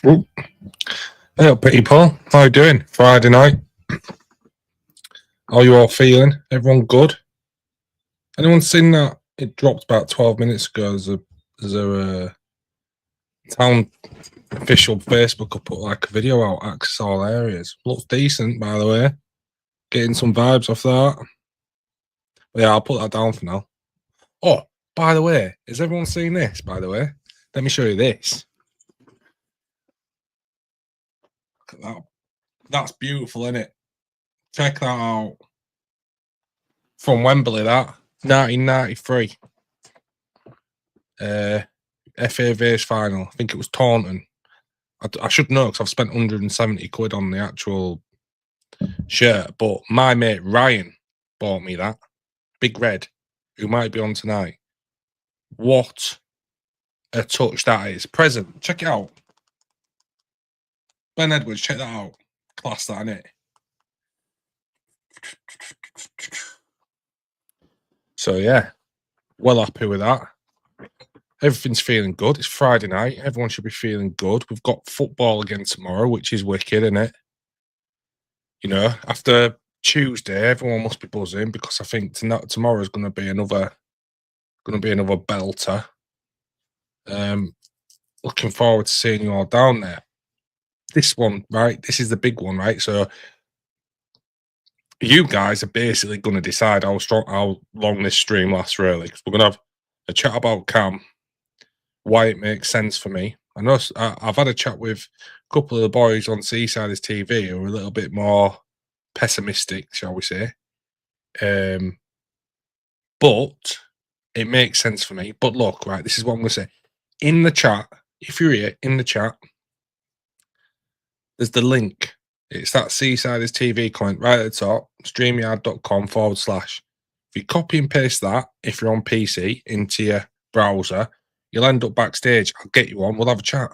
Ooh. Hey up, people. How you doing? Friday night. How you all feeling? Everyone good? Anyone seen that? It dropped about 12 minutes ago. There's a town official Facebook will put like a video out, access all areas. Looks decent, by the way. Getting some vibes off that. But yeah, I'll put that down for now. Oh, by the way, has everyone seen this, by the way? Let me show you this. Look at that. That's beautiful, isn't it? Check that out. From Wembley, that 1993. FA Vase final. I think it was Taunton. I should know because I've spent 170 quid on the actual shirt. But my mate Ryan bought me that. Big Red, who might be on tonight. What a touch that is. Present. Check it out. Ben Edwards, check that out. Class that, innit? So yeah, well happy with that. Everything's feeling good. It's Friday night. Everyone should be feeling good. We've got football again tomorrow, which is wicked, isn't it? You know, after Tuesday, everyone must be buzzing because I think tomorrow is going to be another belter. Looking forward to seeing you all down there. This one, right? This is the big one, right? So you guys are basically going to decide how long this stream lasts, really. Because we're going to have a chat about Cam, why it makes sense for me. I know I've had a chat with a couple of the boys on Seasiders TV who are a little bit more pessimistic, shall we say. But it makes sense for me. But look, right, this is what I'm going to say. In the chat, if you're here, in the chat, there's the link. It's that Seasiders TV comment right at the top, streamyard.com/. If you copy and paste that, if you're on PC, into your browser, you'll end up backstage. I'll get you on. We'll have a chat.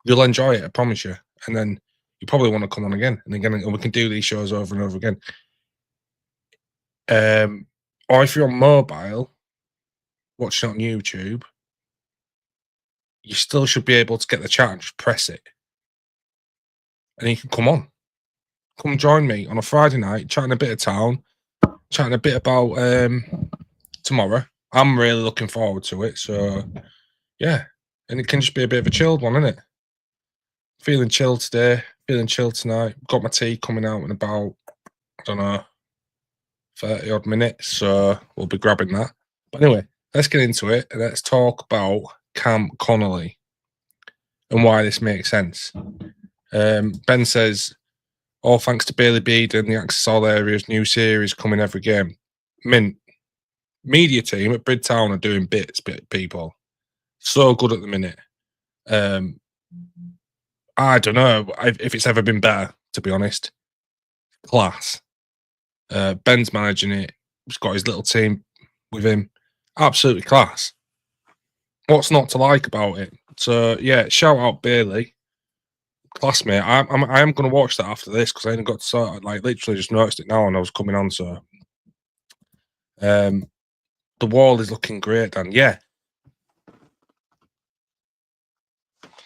You'll enjoy it, I promise you. And then you probably want to come on again and again, and we can do these shows over and over again. Or if you're on mobile, watching on YouTube, you still should be able to get the chat and just press it. And you can come on. Come join me on a Friday night, chatting a bit of town, chatting a bit about tomorrow. I'm really looking forward to it. So, yeah. And it can just be a bit of a chilled one, isn't it? Feeling chilled today, feeling chilled tonight. Got my tea coming out in about, I don't know, 30 odd minutes. So we'll be grabbing that. But anyway, let's get into it and let's talk about Cam Connelly and why this makes sense. Ben says, all thanks to Bailey Bede and the Access All Areas new series coming every game. Mint. Media team at Brid Town are doing bits, people. So good at the minute. I don't know if it's ever been better, to be honest. Class. Ben's managing it. He's got his little team with him. Absolutely class. What's not to like about it? So, yeah, shout out Bailey. Classmate, I am going to watch that after this because I only got to start, like, literally just noticed it now and I was coming on. So, the wall is looking great, Dan. Yeah,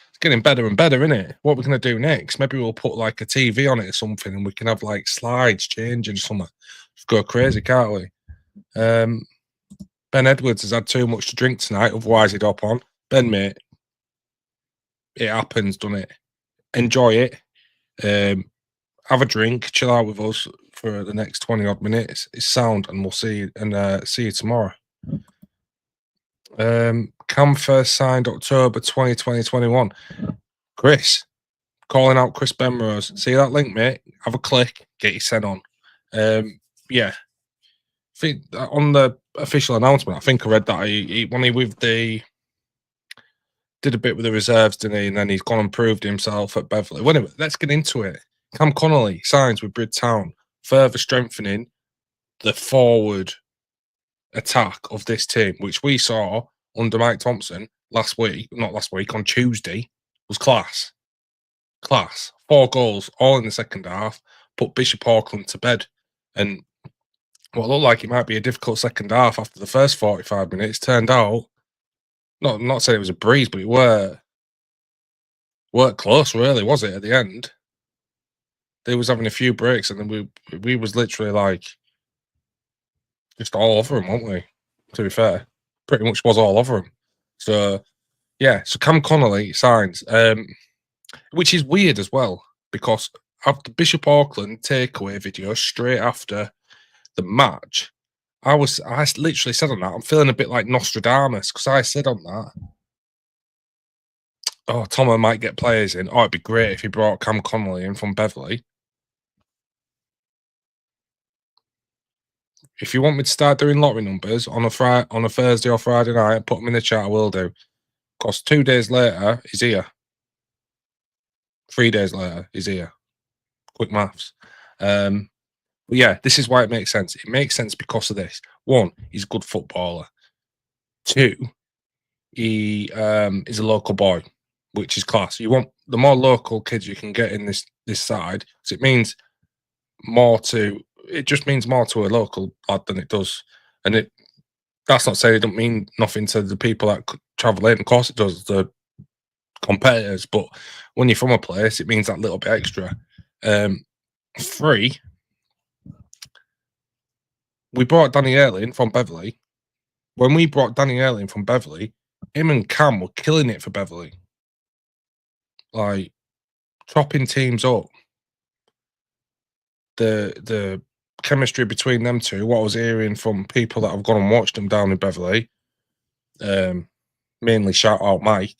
it's getting better and better, isn't it? What we're going to do next? Maybe we'll put like a TV on it or something, and we can have like slides changing or something. Just go crazy, can't we? Ben Edwards has had too much to drink tonight, otherwise he'd hop on. Ben, mate, it happens, doesn't it? Enjoy it. Have a drink, chill out with us for the next 20 odd minutes. It's sound, and we'll see you tomorrow. Cam first signed October 2021. Chris, calling out Chris Benrose. See that link, mate? Have a click, get you sent on. Yeah. I think on the official announcement, I think I read that he did a bit with the reserves, didn't he? And then he's gone and proved himself at Beverley. Well, anyway, let's get into it. Cam Connelly signs with Brid Town, further strengthening the forward attack of this team, which we saw under Mike Thompson on Tuesday, was class. Class. 4 goals, all in the second half, put Bishop Auckland to bed. And what looked like it might be a difficult second half after the first 45 minutes turned out, not saying it was a breeze, but it were weren't close, really, was it? At the end, they was having a few breaks, and then we was literally like just all over him, weren't we? To be fair, pretty much was all over him. So yeah, so Cam Connelly signs, which is weird as well because after Bishop Auckland takeaway video straight after the match, I literally said on that, I'm feeling a bit like Nostradamus because I said on that, oh, Tomo might get players in. Oh, it'd be great if he brought Cam Connelly in from Beverley. If you want me to start doing lottery numbers on a Thursday or Friday night, put them in the chat. I will do. Because 2 days later, he's here. 3 days later, he's here. Quick maths. But yeah, this is why it makes sense. It makes sense because of this. One, he's a good footballer. Two, he is a local boy, which is class. You want the more local kids you can get in this side, because it means more to. It just means more to a local lad than it does, and that's not saying it don't mean nothing to the people that travel in. Of course, it does. The competitors, but when you're from a place, it means that little bit extra. Three, we brought Danny Early in from Beverley. When we brought Danny Early in from Beverley, him and Cam were killing it for Beverley. Like chopping teams up. The chemistry between them two, what I was hearing from people that have gone and watched them down in Beverley, mainly shout out Mike.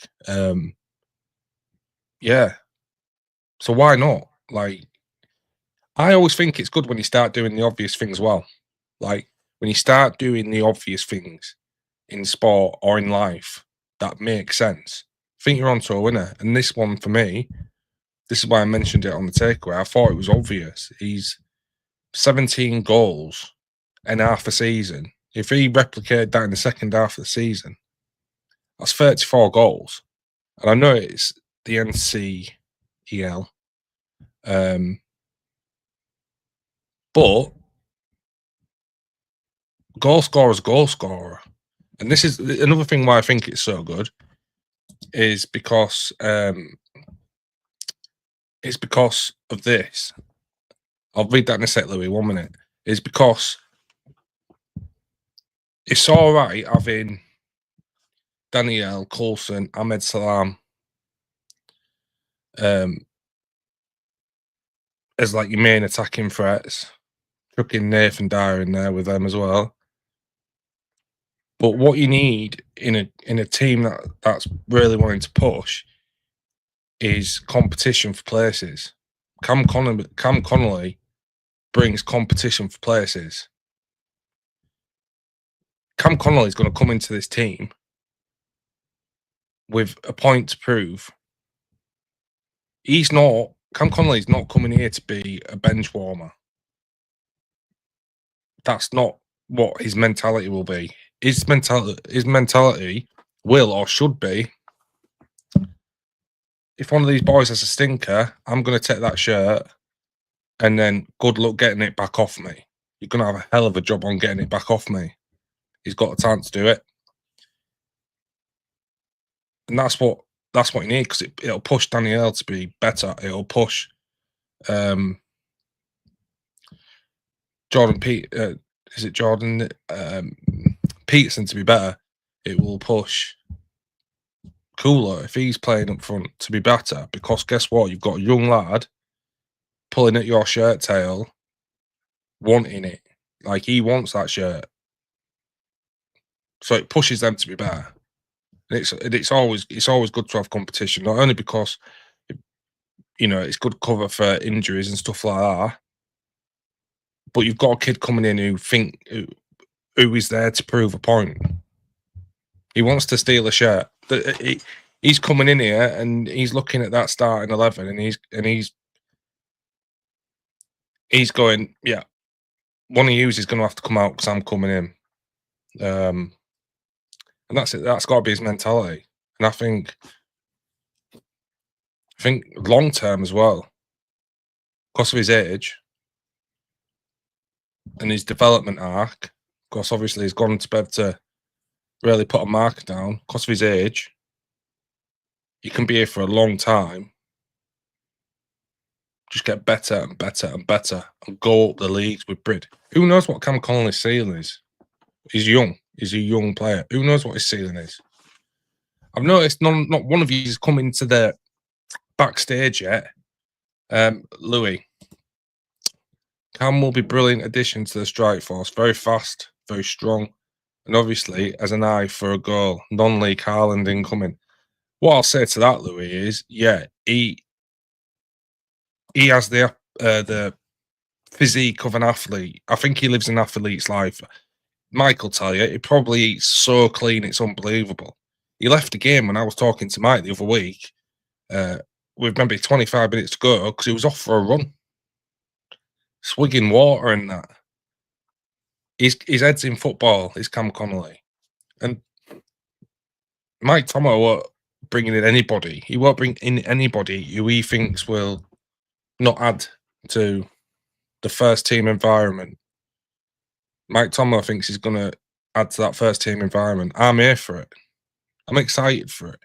Yeah. So why not? Like, I always think it's good when you start doing the obvious things well. Like when you start doing the obvious things in sport or in life that makes sense. I think you're onto a winner. And this one for me, this is why I mentioned it on the takeaway. I thought it was obvious. He's 17 goals in half a season. If he replicated that in the second half of the season, that's 34 goals. And I know it's the NCEL, but goal scorer's goal scorer. And this is another thing why I think it's so good is because it's because of this. I'll read that in a sec, Louis. 1 minute. Is because it's all right having Danielle, Coulson, Ahmed Salam as like your main attacking threats. Chucking Nathan Dyer in there with them as well. But what you need in a team that's really wanting to push is competition for places. Cam Connelly brings competition for places. Cam Connelly is going to come into this team with a point to prove. Cam Connelly's not coming here to be a bench warmer. That's not what his mentality will be. His mentality will or should be, if one of these boys has a stinker, I'm going to take that shirt and then good luck getting it back off me. You're going to have a hell of a job on getting it back off me. He's got a time to do it. And that's what you need, because it'll push Danielle to be better. It'll push Jordan Peterson to be better. It will push Cooler, if he's playing up front, to be better, because guess what? You've got a young lad pulling at your shirt tail, wanting it. Like, he wants that shirt. So it pushes them to be better. And it's always good to have competition, not only because it's good cover for injuries and stuff like that, but you've got a kid coming in who is there to prove a point. He wants to steal a shirt. He's coming in here and he's looking at that starting 11 and he's going, yeah, one of you is going to have to come out because I'm coming in. And that's it. That's got to be his mentality. And I think long term as well, because of his age and his development arc, because obviously he's gone to bed to really put a mark down because of his age. You can be here for a long time. Just get better and better and better and go up the leagues with Brid. Who knows what Cam Connelly's ceiling is? He's young. He's a young player. Who knows what his ceiling is? I've noticed not one of you has come into the backstage yet. Louis, Cam will be brilliant addition to the strike force. Very fast, very strong, and obviously has an eye for a goal. Non-league Haaland incoming. What I'll say to that, Louis, is he has the physique of an athlete. I think he lives an athlete's life. Mike will tell you, he probably eats so clean, it's unbelievable. He left the game when I was talking to Mike the other week, with maybe 25 minutes to go, because he was off for a run, swigging water and that. His head's in football, is Cam Connelly. And Mike Tomo won't bring in anybody. He won't bring in anybody who he thinks will not add to the first team environment. Mike Tomo thinks he's going to add to that first team environment. I'm here for it. I'm excited for it.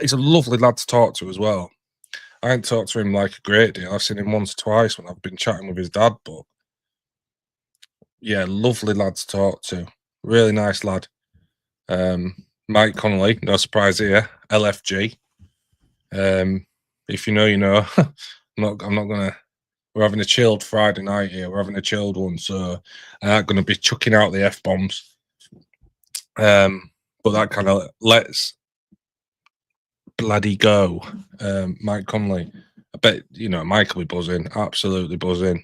He's a lovely lad to talk to as well. I ain't talked to him like a great deal. I've seen him once or twice when I've been chatting with his dad, but yeah, lovely lad to talk to. Really nice lad. Mike Connelly, no surprise here. LFG. If you know, you know. I'm not gonna. We're having a chilled Friday night here. We're having a chilled one, so I'm not gonna be chucking out the F-bombs. But that kind of let's bloody go. Mike Connelly. I bet Mike will be buzzing, absolutely buzzing.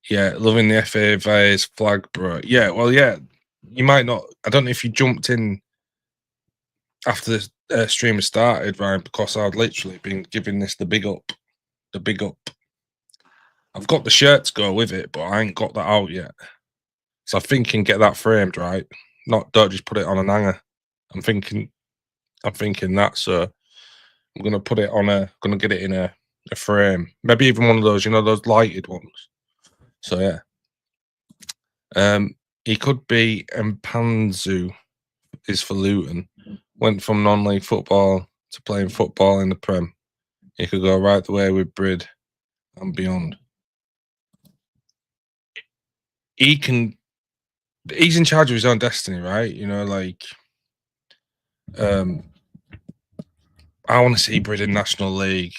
Yeah, loving the FA Vase flag, bro. Yeah, well, yeah. You might not. I don't know if you jumped in after the stream has started, Ryan, because I'd literally been giving this the big up. The big up. I've got the shirt to go with it, but I ain't got that out yet. So I'm thinking get that framed, right? Don't just put it on an hanger. I'm thinking that, so I'm gonna put it on gonna get it in a frame. Maybe even one of those, those lighted ones. So yeah. He could be Mpanzu is for Luton. Went from non-league football to playing football in the Prem. He could go right the way with Brid and beyond. He's in charge of his own destiny, right? I want to see Brid in National League.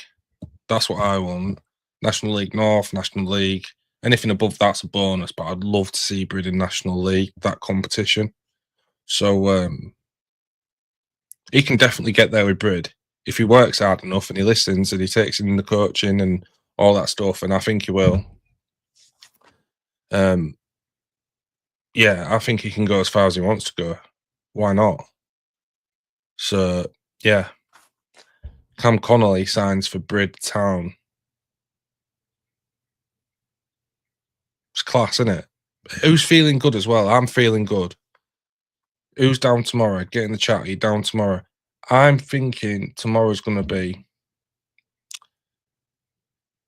That's what I want. National League North, National League. Anything above that's a bonus, but I'd love to see Brid in National League, that competition. So he can definitely get there with Brid if he works hard enough and he listens and he takes in the coaching and all that stuff, and I think he will. Yeah, I think he can go as far as he wants to go. Why not? So yeah, Cam Connelly signs for Brid Town. It's class, isn't it? Who's feeling good as well? I'm feeling good. Who's down tomorrow? Get in the chat. Are you down tomorrow? I'm thinking tomorrow's going to be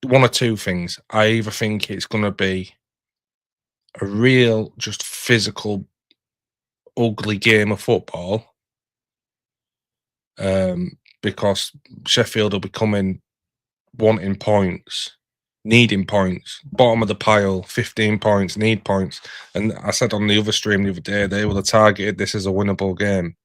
one or two things. I either think it's going to be a real, just physical, ugly game of football, because Sheffield will be coming wanting points, needing points, bottom of the pile, 15 points, need points. And I said on the other stream the other day, they will have targeted this as a winnable game.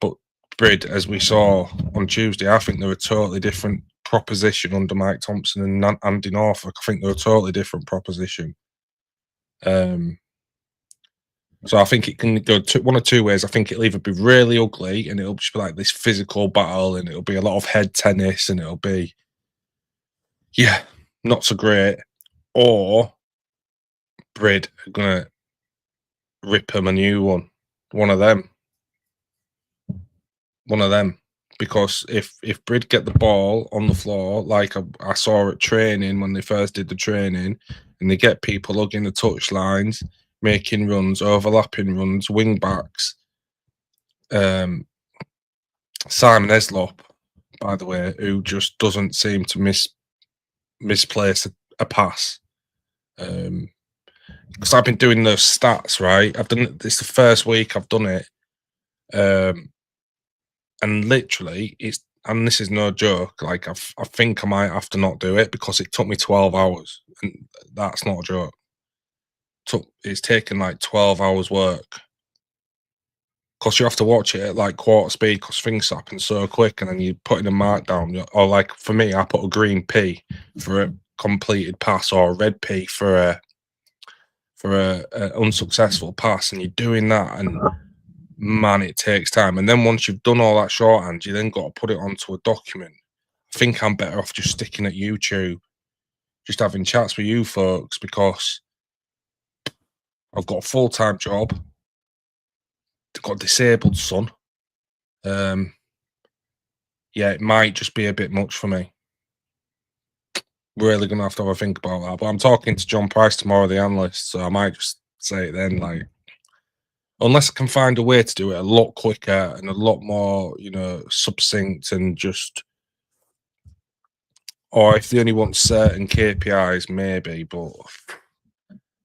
But Brid, as we saw on Tuesday, I think they're a totally different proposition under Mike Thompson and Andy Norfolk. I think they're a totally different proposition. So I think it can go one or two ways. I think it'll either be really ugly and it'll just be like this physical battle and it'll be a lot of head tennis and it'll be, yeah, not so great. Or Brid are going to rip him a new one. One of them. Because if Brid get the ball on the floor, like I saw at training when they first did the training, and they get people hugging the touch lines, making runs, overlapping runs, wing backs. Simon Eslop, by the way, who just doesn't seem to misplace a pass. Because I've been doing those stats, right? I've done it. It's the first week I've done it. And literally, and this is no joke. Like I think I might have to not do it because it took me 12 hours, and that's not a joke. It's taken like 12 hours work because you have to watch it at like quarter speed because things happen so quick, and then you put in a mark down. Or like for me, I put a green P for a completed pass or a red P for a unsuccessful pass, and you're doing that, and man, it takes time. And then once you've done all that shorthand, you then got to put it onto a document. I think I'm better off just sticking at YouTube, just having chats with you folks because I've got a full-time job, I've got a disabled son. Yeah, it might just be a bit much for me. Really gonna have to have a think about that. But I'm talking to John Price tomorrow, the analyst, so I might just say it then, like, unless I can find a way to do it a lot quicker and a lot more, succinct and just, or if they only want certain KPIs, maybe, but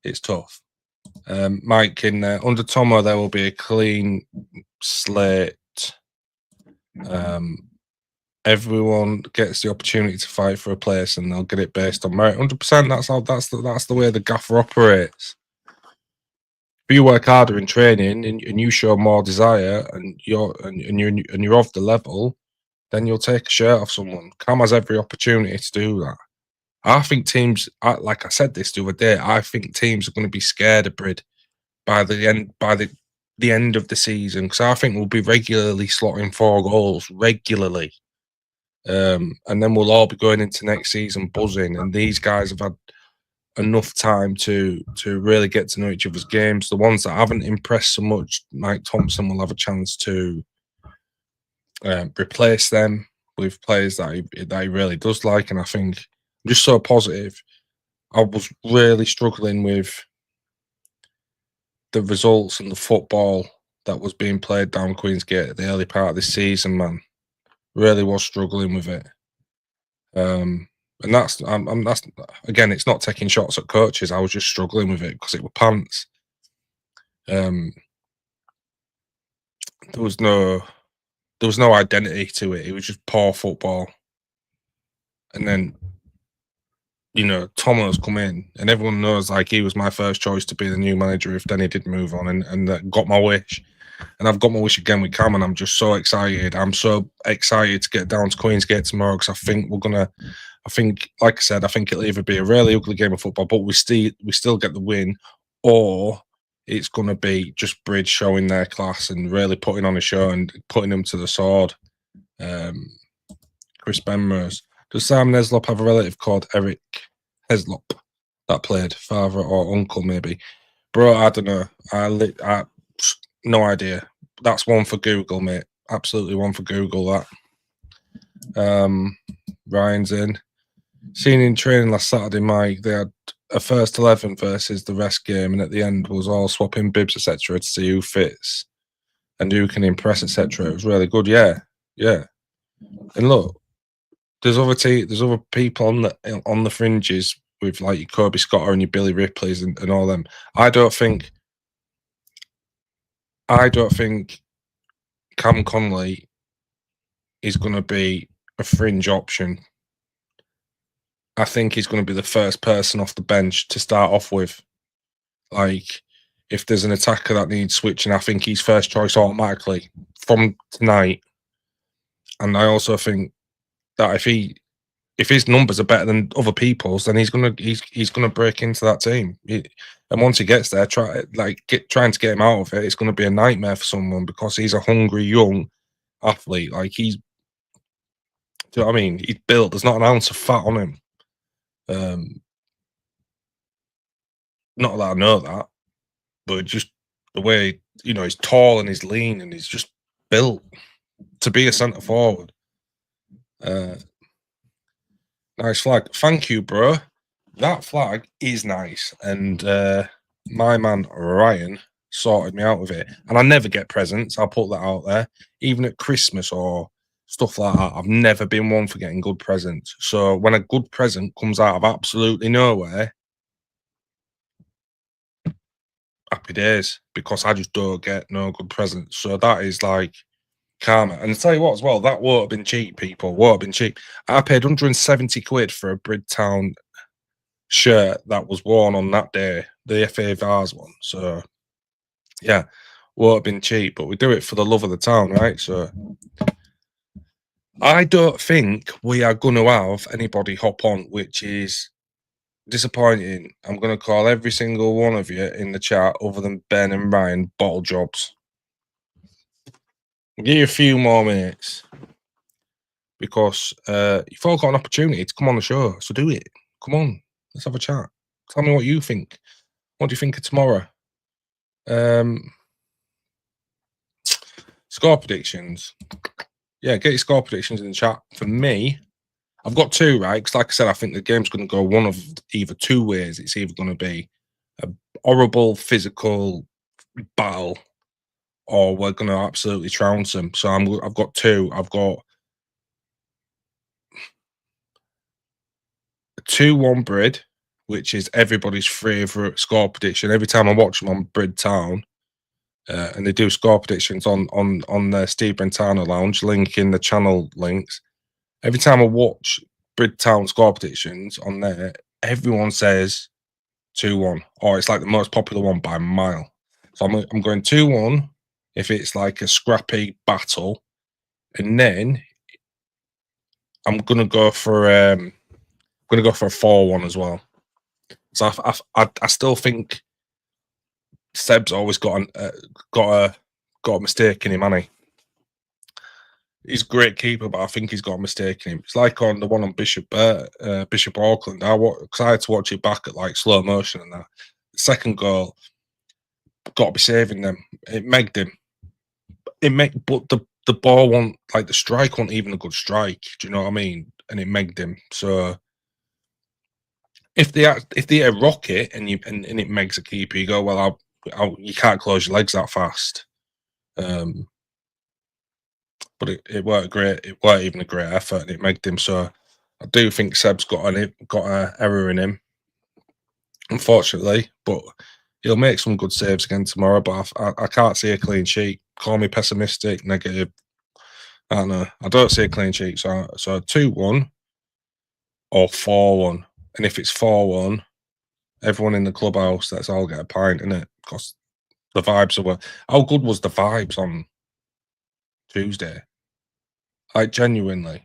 it's tough. Mike, under Tomo, there will be a clean slate. Everyone gets the opportunity to fight for a place, and they'll get it based on merit. 100%. That's the way the gaffer operates. If you work harder in training and you show more desire, and you're of the level, then you'll take a shirt off someone. Cam has every opportunity to do that. I think teams, like I said this the other day, I think teams are going to be scared of Brid by the end of the season, because I think we'll be regularly slotting 4 goals regularly. And then we'll all be going into next season buzzing, and these guys have had enough time to really get to know each other's games. The ones that haven't impressed so much, Mike Thompson will have a chance to replace them with players that he really does like, and I think I'm just so positive. I was really struggling with the results and the football that was being played down Queensgate at the early part of this season, man. Really was struggling with it. And that's again, it's not taking shots at coaches. I was just struggling with it because it were pants. There was no identity to it. It was just poor football. And then, Tomo's come in, and everyone knows like he was my first choice to be the new manager if Denny did move on, and got my wish. And I've got my wish again with Cam, and I'm just so excited. I'm so excited to get down to Queensgate tomorrow because I think, like I said, I think it'll either be a really ugly game of football, but we still get the win, or it's going to be just Bridge showing their class and really putting on a show and putting them to the sword. Chris Benrose. Does Sam Neslop have a relative called Eric Heslop that played father or uncle maybe? Bro, I don't know. I no idea. That's one for Google, mate. Absolutely one for Google, that. Ryan's in. Seen in training last Saturday, Mike, they had a first 11 versus the rest game, and at the end was all swapping bibs, etc., to see who fits and who can impress, etc. It was really good. Yeah. And look, there's other people on the fringes with like your Kobe Scotter and your Billy Ripley's and all them. I don't think Cam Connelly is going to be a fringe option. I think he's going to be the first person off the bench to start off with. Like, if there's an attacker that needs switching, I think he's first choice automatically from tonight. And I also think that if his numbers are better than other people's, then he's gonna break into that team. And once he gets there, trying to get him out of it, it's gonna be a nightmare for someone because he's a hungry young athlete. Like do you know what I mean? He's built. There's not an ounce of fat on him. Not that I know that, but just the way he's tall and he's lean and he's just built to be a centre forward. Nice flag. Thank you, bro. That flag is nice. And my man Ryan sorted me out with it. And I never get presents. I'll put that out there. Even at Christmas or stuff like that, I've never been one for getting good presents. So when a good present comes out of absolutely nowhere, happy days, because I just don't get no good presents. So that is like Karma. And I tell you what, as well, that won't have been cheap, people. Won't have been cheap. I paid 170 quid for a Bridtown shirt that was worn on that day, the FA Vars one. So, yeah, won't have been cheap, but we do it for the love of the town, right? So, I don't think we are going to have anybody hop on, which is disappointing. I'm going to call every single one of you in the chat, other than Ben and Ryan, bottle jobs. I'll give you a few more minutes because you've all got an opportunity to come on the show, so do it. Come on, let's have a chat. Tell me what you think. What do you think of tomorrow? Score predictions. Yeah, get your score predictions in the chat. For me, I've got two, right? Because like I said, I think the game's going to go one of either two ways. It's either going to be a horrible physical battle, or we're going to absolutely trounce them. So I've got two. I've got a 2-1 Brid, which is everybody's favourite score prediction. Every time I watch them on Bridtown, and they do score predictions on the Steve Brentano Lounge, link in the channel links. Every time I watch Bridtown score predictions on there, everyone says 2-1, or it's like the most popular one by a mile. So I'm going 2-1 if it's like a scrappy battle, and then I'm gonna go for a 4-1 as well. So I still think Seb's always got a mistake in him, hasn't he? He's a great keeper, but I think he's got a mistake in him. It's like on the one on Bishop Auckland. Because I had to watch it back at like slow motion and that. The second goal, got to be saving them. It megged him. But the ball wasn't, like, the strike wasn't even a good strike. Do you know what I mean? And it megged him. So if they hit a rocket and it megs a keeper, you go, well, you can't close your legs that fast. But it weren't great. It weren't even a great effort, and it megged him. So I do think Seb's got an error in him, unfortunately. But he'll make some good saves again tomorrow. But I can't see a clean sheet. Call me pessimistic, negative. I don't know. I don't see a clean sheet. So 2-1 or 4-1. And if it's 4-1, everyone in the clubhouse, let's all get a pint, innit? Because the vibes are. How good was the vibes on Tuesday? Like, genuinely.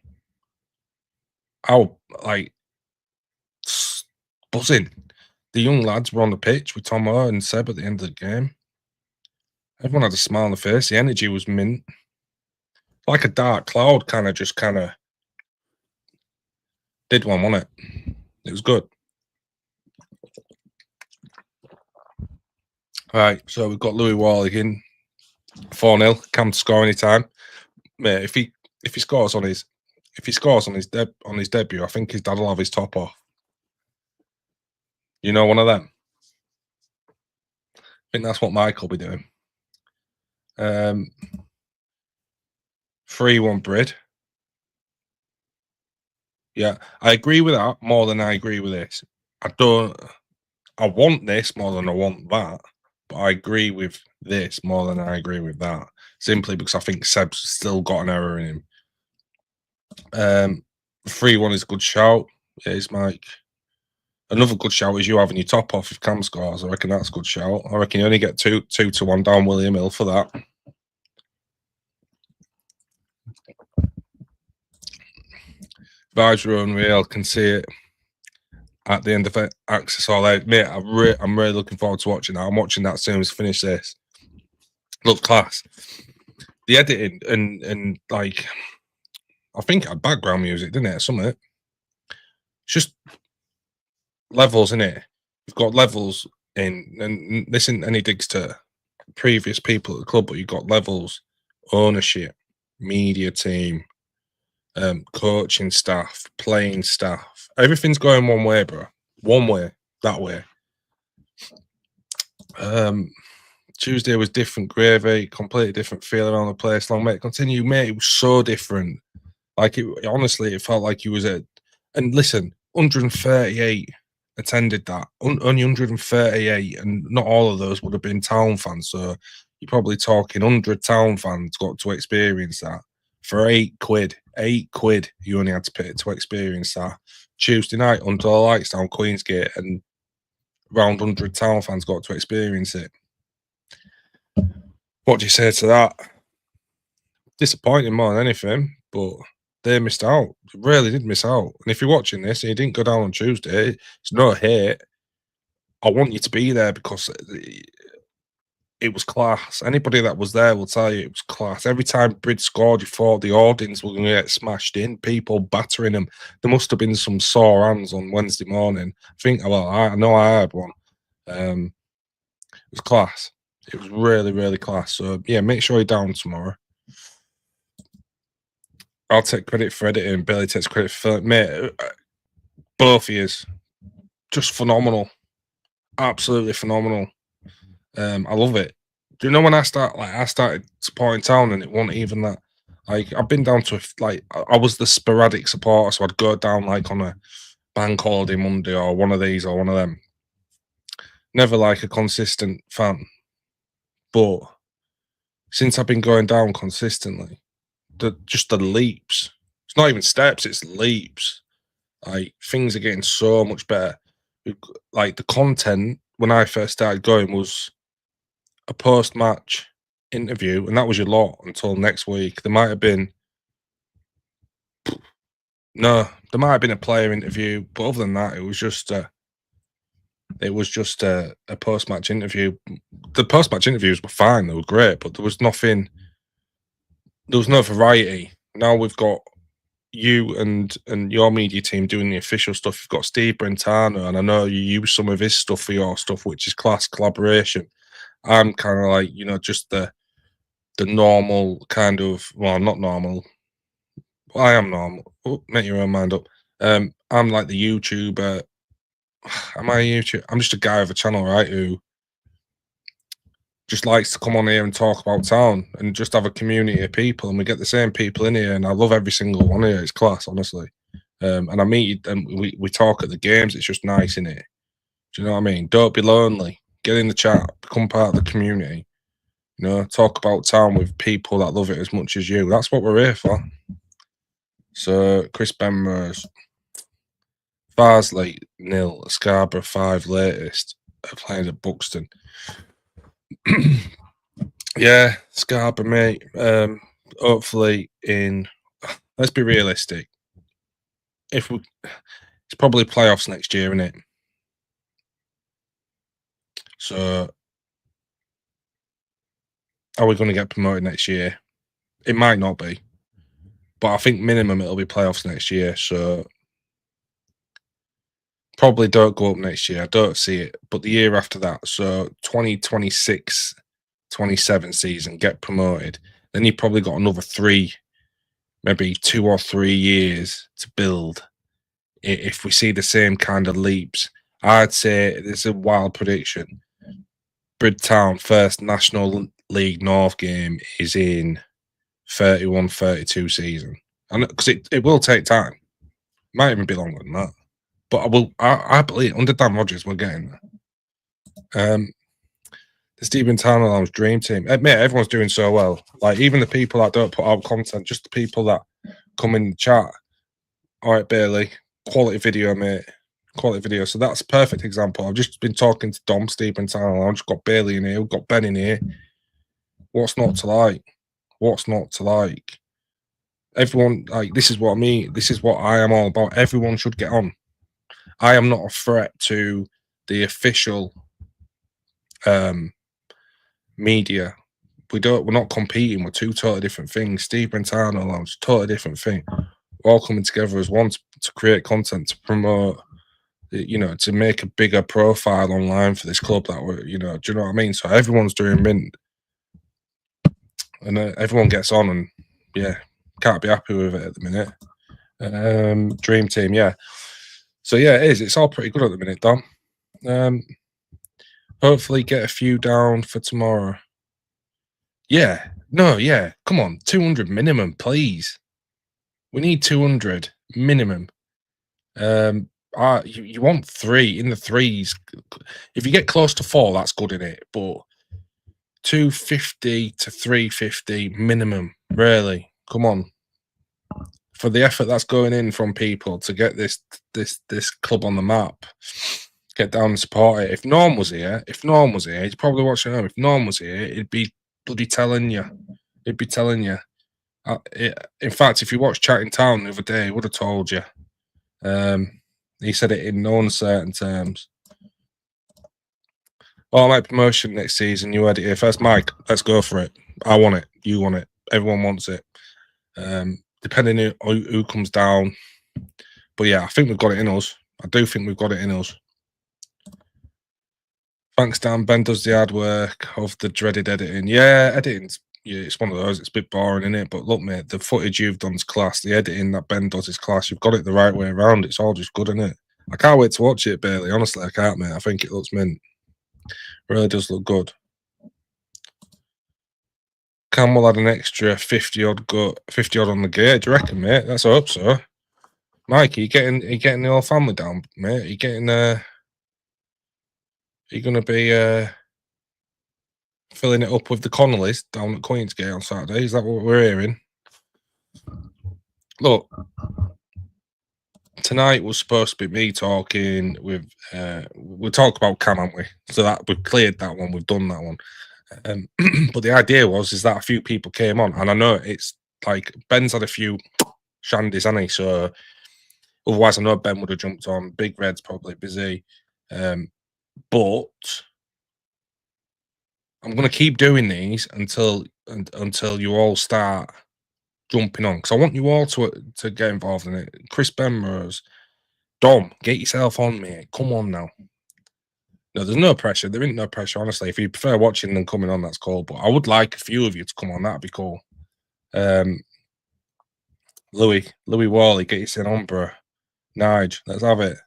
How, like, buzzing. The young lads were on the pitch with Tomo and Seb at the end of the game. Everyone had a smile on the face. The energy was mint. Like a dark cloud kind of did one, wasn't it? It was good. All right, so we've got Louis Warlick in 4-0. Can't score anytime. Mate, if he scores on his debut, I think his dad will have his top off. You know, one of them. I think that's what Mike will be doing. 3-1 Brid. Yeah, I agree with that more than I agree with this. I want this more than I want that, but I agree with this more than I agree with that, simply because I think Seb's still got an error in him. 3-1 is a good shout. It is, Mike. Another good shout is you having your top off if Cam scores. I reckon that's a good shout. I reckon you only get 2-1 down William Hill for that. Vibes are unreal. Can see it at the end of it. Access all out. Mate, I'm really looking forward to watching that. I'm watching that as soon as I finish this. Look, class. The editing and like, I think it had background music, didn't it? Something. It's just levels, in it. You've got levels in, and this isn't any digs to previous people at the club, but you've got levels, ownership, media team, coaching staff, playing staff. Everything's going one way, bro. One way, that way. Tuesday was different gravy, completely different feel around the place. Long mate, continue, mate. It was so different. Like, honestly, it felt like he was at. And listen, 138 attended that. Only 138, and not all of those would have been town fans. So you're probably talking 100 town fans got to experience that for £8. £8 you only had to pay to experience that. Tuesday night under the lights down Queensgate, and around 100 town fans got to experience it. What do you say to that? Disappointing more than anything, but they missed out. They really did miss out. And if you're watching this and you didn't go down on Tuesday, it's no hate. I want you to be there because it was class. Anybody that was there will tell you it was class. Every time Brid scored, you thought the audience were going to get smashed in, people battering them. There must have been some sore hands on Wednesday morning. I think, well, I know I had one. It was class. It was really, really class. So, yeah, make sure you're down tomorrow. I'll take credit for editing. Billy takes credit for mate. Both of yous, just phenomenal, absolutely phenomenal. I love it. Do you know when I started supporting town and it wasn't even that. Like I've been down to I was the sporadic supporter, so I'd go down like on a bank holiday Monday or one of these or one of them. Never like a consistent fan, but since I've been going down consistently, just the leaps. It's not even steps; it's leaps. Like things are getting so much better. Like the content when I first started going was a post-match interview, and that was your lot until next week. There might have been a player interview, but other than that, it was just a post-match interview. The post-match interviews were fine; they were great, but there was nothing. There was no variety. Now we've got you and your media team doing the official stuff. You've got Steve Brentano, and I know you use some of his stuff for your stuff, which is class collaboration. I'm kind of like, just the normal kind of, well, not normal. Well, I am normal. Oh, make your own mind up. I'm like the YouTuber. Am I a YouTuber? I'm just a guy with a channel, right? Who just likes to come on here and talk about town and just have a community of people. And we get the same people in here, and I love every single one here. It's class, honestly. And I meet and we talk at the games. It's just nice in here. Do you know what I mean? Don't be lonely. Get in the chat. Become part of the community. Talk about town with people that love it as much as you. That's what we're here for. So, Chris Benrose, Farsley 0, Scarborough 5 latest. Playing at Buxton. Yeah, Scarborough, mate. Hopefully let's be realistic. It's probably playoffs next year, isn't it? So, are we going to get promoted next year? It might not be, but I think minimum it'll be playoffs next year. So, probably don't go up next year. I don't see it, but the year after that, so 2026-27 season, get promoted. Then you probably got another 3, maybe 2 or 3 years to build. If we see the same kind of leaps, I'd say this is a wild prediction. Bridtown first National League North game is in 31-32 season, and because it will take time, might even be longer than that. But I believe under Dan Rogers we're getting there. The Stephen Town Lounge Dream Team. Mate, everyone's doing so well. Like even the people that don't put out content, just the people that come in the chat. All right, Bailey, quality video, mate. Quality video. So that's a perfect example. I've just been talking to Dom, Stephen Town Lounge, got Bailey in here, we've got Ben in here. What's not to like? What's not to like? Everyone, like, this is what I mean. This is what I am all about. Everyone should get on. I am not a threat to the official media. We're not competing. We're two totally different things. Steve Brentano Lounge, totally different thing. We're all coming together as one to create content, to promote, to make a bigger profile online for this club that we're, do you know what I mean? So everyone's doing mint, and everyone gets on, and yeah, can't be happy with it at the minute. Dream team, yeah. So yeah, it is. It's all pretty good at the minute, Dom. Hopefully get a few down for tomorrow. Yeah. No, yeah. Come on. 200 minimum, please. We need 200 minimum. You want 3 in the 3s. If you get close to 4, that's good in it. But 250 to 350 minimum. Really, come on. For the effort that's going in from people to get this club on the map, get down and support it. If Norm was here, he's probably watching home. If Norm was here, he'd be bloody telling you. He'd be telling you. In fact, if you watched Chatting Town the other day, he would have told you. He said it in no uncertain terms. Oh, I make promotion next season. You edit it first, Mike. Let's go for it. I want it. You want it. Everyone wants it. Depending on who comes down. But yeah, I think we've got it in us. I do think we've got it in us. Thanks, Dan. Ben does the hard work of the dreaded editing. Yeah, editing's it's one of those. It's a bit boring, isn't it? But look, mate, the footage you've done's class. The editing that Ben does is class. You've got it the right way around. It's all just good, isn't it? I can't wait to watch it, Bailey. Honestly, I can't, mate. I think it looks mint. It really does look good. Campbell had an extra 50 odd on the gate. Do you reckon, mate? Let's hope so. Mike, are you getting the whole family down, mate? Are you getting are you gonna be filling it up with the Connellys down at Queensgate on Saturday? Is that what we're hearing? Look, tonight was supposed to be me talking with we'll talk about Cam, haven't we? So that we've cleared that one, we've done that one. But the idea is that a few people came on, and I know it's like Ben's had a few shandies, hasn't he? So otherwise, I know Ben would have jumped on. Big Red's probably busy, but I'm going to keep doing these until you all start jumping on, because I want you all to get involved in it. Chris Benrose, Dom, get yourself on, mate. Come on now. No, there's no pressure. There ain't no pressure, honestly. If you prefer watching than coming on, that's cool. But I would like a few of you to come on. That'd be cool. Louis Worley, get yourself on, bro. Nige, let's have it.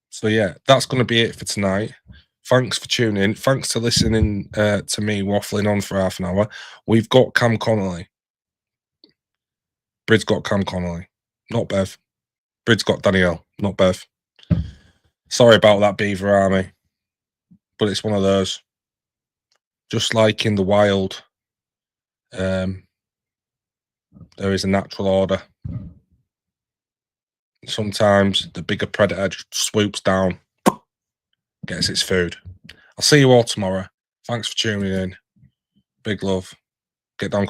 So yeah, that's going to be it for tonight. Thanks for tuning in. Thanks for listening to me waffling on for half an hour. We've got Cam Connelly. Brid's got Cam Connelly, not Bev. Brid's got Danielle, not Bev. Sorry about that, Beaver Army, but it's one of those. Just like in the wild, there is a natural order. Sometimes the bigger predator just swoops down, gets its food. I'll see you all tomorrow. Thanks for tuning in. Big love. Get down.